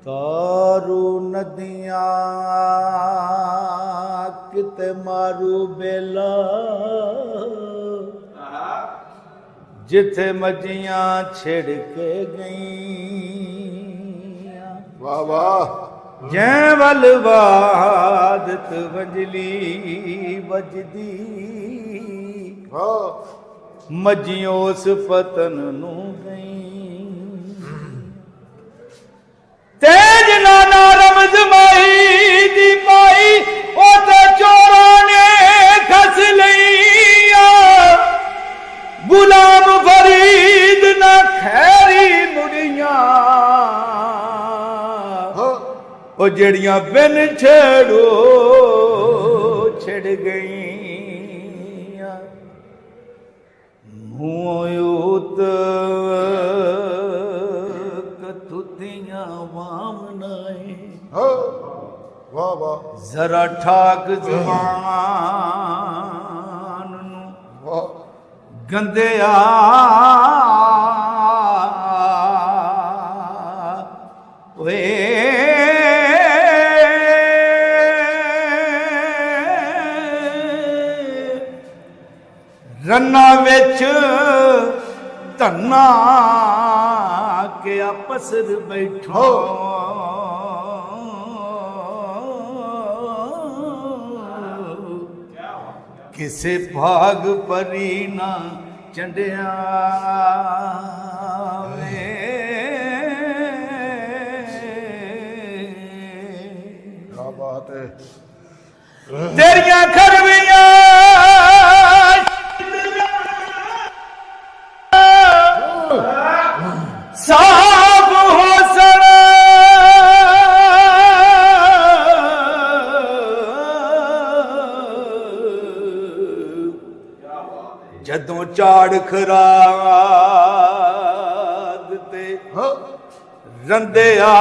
ਤਾਰੂ ਨਦੀਆਂ ਕਿਤੇ ਮਾਰੂ ਬੇਲਾ, ਜਿੱਥੇ ਮੱਝੀਆਂ ਛਿੜ ਕੇ ਗਈਆਂ। ਵਾਹ ਵਾਹ। ਜੈ ਵੱਲ ਵਾਦਤ ਵਜਲੀ ਵਜਦੀ, ਮੱਝੀ ਉਸ ਪਤਨ ਨੂੰ ਗਈ। ਤੇਜ ਨਾਨਾ ਰਮਜ਼ ਮਾਈ ਦੀ ਪਾਈ, ਉਹ ਤੇ ਚੋਰਾਂ ਨੇ ਖਸ ਲਈਆਂ। ਗੁਲਾਮ ਫਰੀਦ ਨਾ ਖੈਰੀ ਮੁੜੀਆਂ, ਉਹ ਜਿਹੜੀਆਂ ਬਿਨ ਛੇੜੋ ਛਿੜ ਗਈਆਂ। ਮੂੰਹੋਂ ਕਤੁੱਤੀਆਂ ਵਾਮਨਾਏ, ਵਾਹ ਵਾਹ। ਜ਼ਰਾ ਠਾਕ ਜ਼ਬਾਨ ਨੂੰ ਗੰਦਿਆ, ਓਏ ਰੰਨਾਂ ਵਿੱਚ ਧੰਨਾ ਕੇ ਆਪਸਰ ਬੈਠੋ। ਕਿਸੇ ਭਾਗ ਪਰੀ ਨਾ ਚੰਡਿਆ ਵੇ। ਕੀ ਬਾਤ ਹੈ। ਤੇਰੀਆਂ ਖਰਵੀਆਂ ਸਾਬ ਹੋਸਣ, ਜਦੋਂ ਝਾੜ ਖਰਾਦ ਤੇ ਰੰਦਿਆ,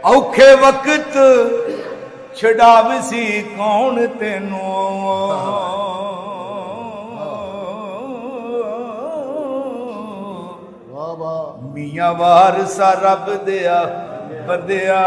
ਔਖੇ ਵਕਤ ਛਡਾਵਸੀ ਕੌਣ ਤੈਨੂੰ। ਵਾਹ ਵਾਹ। ਮੀਆਂ ਵਾਰਸਾ ਰੱਬ ਦਿਆ ਬੰਦਿਆ।